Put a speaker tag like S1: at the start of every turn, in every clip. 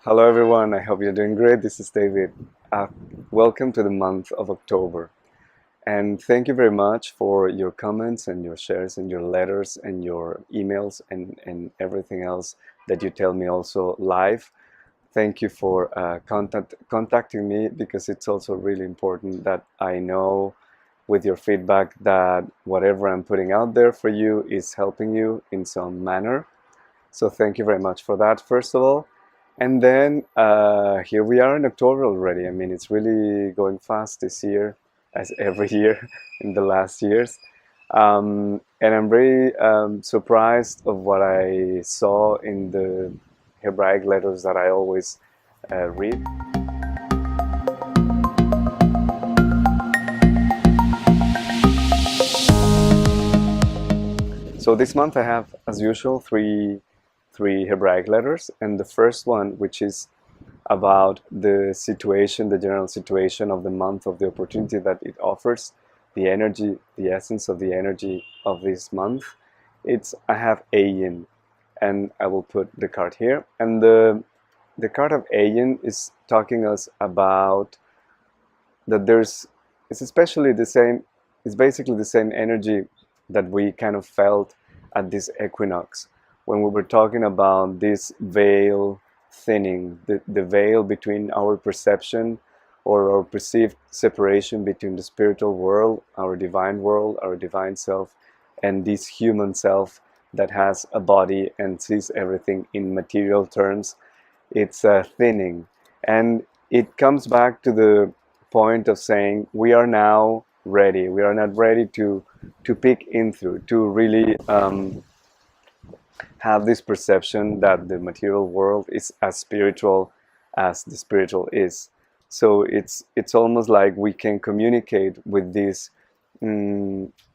S1: Hello everyone, I hope you're doing great. This is David. Uh, Welcome to the month of October. And thank you very much for your comments and your shares and your letters and your emails and everything else that you tell me also live. Thank you for contacting me, because it's also really important that I know with your feedback that whatever I'm putting out there for you is helping you in some manner. So thank you very much for that, first of all. And then here we are in October already. I mean, it's really going fast this year, as every year in the last years. And I'm very surprised of what I saw in the Hebraic letters that I always read. So this month I have, as usual, three Hebraic letters, and the first one, which is about the situation, the general situation of the month, of the opportunity that it offers, the energy, the essence of the energy of this month. I have Ayin, and I will put the card here. And the card of Ayin is talking us about that it's especially the same, it's basically the same energy that we kind of felt at this equinox when we were talking about this veil thinning, the veil between our perception or our perceived separation between the spiritual world, our divine self, and this human self that has a body and sees everything in material terms. It's thinning, and it comes back to the point of saying we are now ready. We are not ready to peek in through, to really have this perception that the material world is as spiritual as the spiritual is. So it's almost like we can communicate with this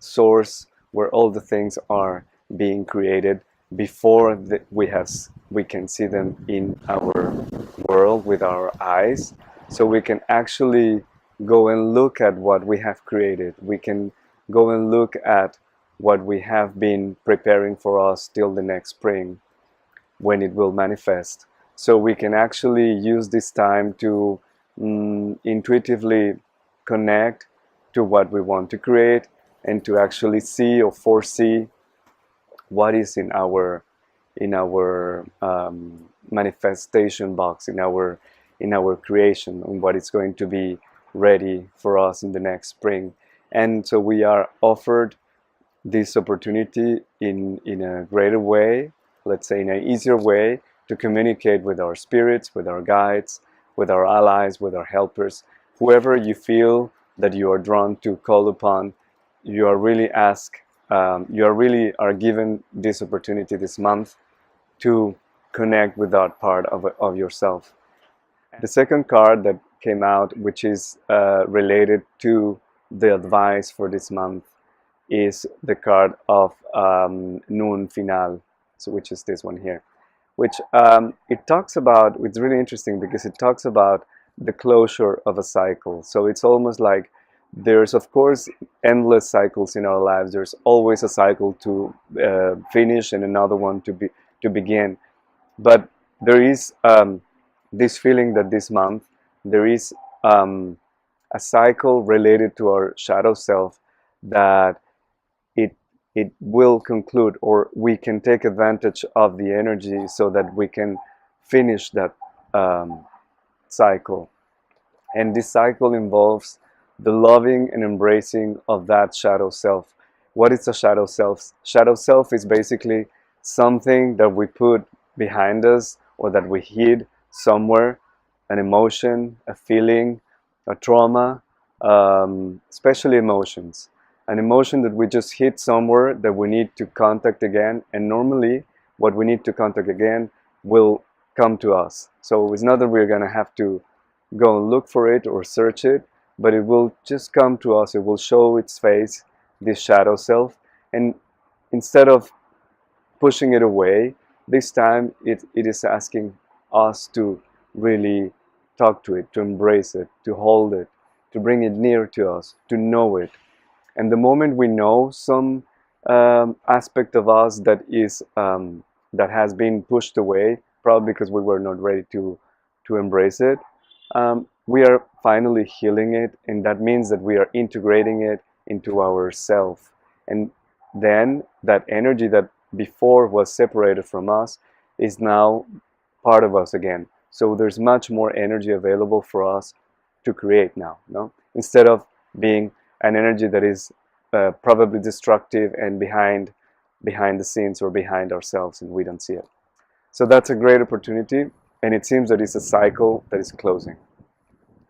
S1: source where all the things are being created before we can see them in our world with our eyes. So we can actually go and look at what we have created. We can go and look at what we have been preparing for us till the next spring, when it will manifest. So we can actually use this time to intuitively connect to what we want to create, and to actually see or foresee what is in our manifestation box, in our creation, and what is going to be ready for us in the next spring. And so we are offered this opportunity in a greater way, let's say in an easier way, to communicate with our spirits, with our guides, with our allies, with our helpers, whoever you feel that you are drawn to call upon. You are really given this opportunity this month to connect with that part of yourself. The second card that came out, which is related to the advice for this month, is the card of Nun Final, so which is this one here, which it talks about. It's really interesting because it talks about the closure of a cycle. So it's almost like there's, of course, endless cycles in our lives. There's always a cycle to finish and another one to begin. But there is this feeling that this month there is a cycle related to our shadow self, that it it will conclude, or we can take advantage of the energy so that we can finish that cycle. And this cycle involves the loving and embracing of that shadow self. What is a shadow self? Shadow self is basically something that we put behind us, or that we hid somewhere, an emotion, a feeling, a trauma, especially emotions. An emotion that we just hid somewhere that we need to contact again, and normally what we need to contact again will come to us. So it's not that we're going to have to go and look for it or search it, but it will just come to us. It will show its face, this shadow self, and instead of pushing it away, this time it is asking us to really talk to it, to embrace it, to hold it, to bring it near to us, to know it. And the moment we know some aspect of us that has been pushed away, probably because we were not ready to embrace it, we are finally healing it, and that means that we are integrating it into our self. And then that energy that before was separated from us is now part of us again. So there's much more energy available for us to create now, no? Instead of being an energy that is probably destructive and behind the scenes or behind ourselves, and we don't see it. So that's a great opportunity, and it seems that it's a cycle that is closing.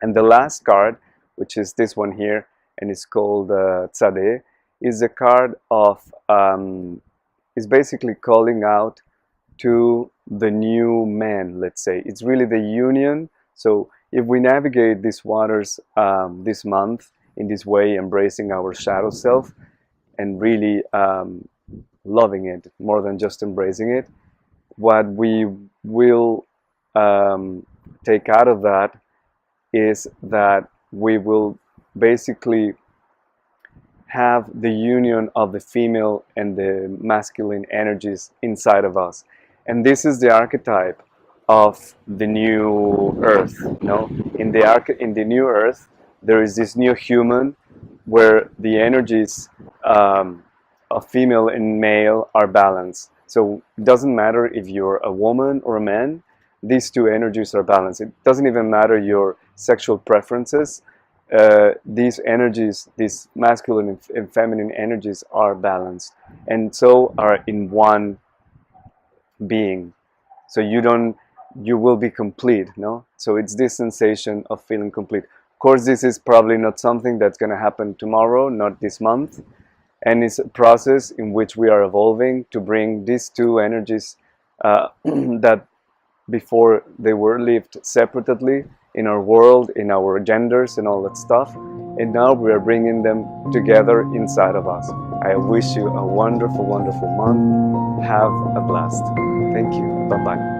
S1: And the last card, which is this one here, and it's called Tzadeh, is a card of, is basically calling out to the new man, let's say. It's really the union. So if we navigate these waters this month in this way, embracing our shadow self and really loving it more than just embracing it, what we will take out of that is that we will basically have the union of the female and the masculine energies inside of us. And this is the archetype of the new earth. In the new earth, there is this new human where the energies of female and male are balanced. So it doesn't matter if you're a woman or a man, these two energies are balanced. It doesn't even matter your sexual preferences. These energies, these masculine and feminine energies are balanced, and so are in one being. So you will be complete, no? So it's this sensation of feeling complete. Of course, this is probably not something that's going to happen tomorrow, not this month, and it's a process in which we are evolving to bring these two energies that before they were lived separately in our world, in our genders and all that stuff, and now we are bringing them together inside of us. I wish you a wonderful, wonderful month. Have a blast. Thank you. Bye-bye.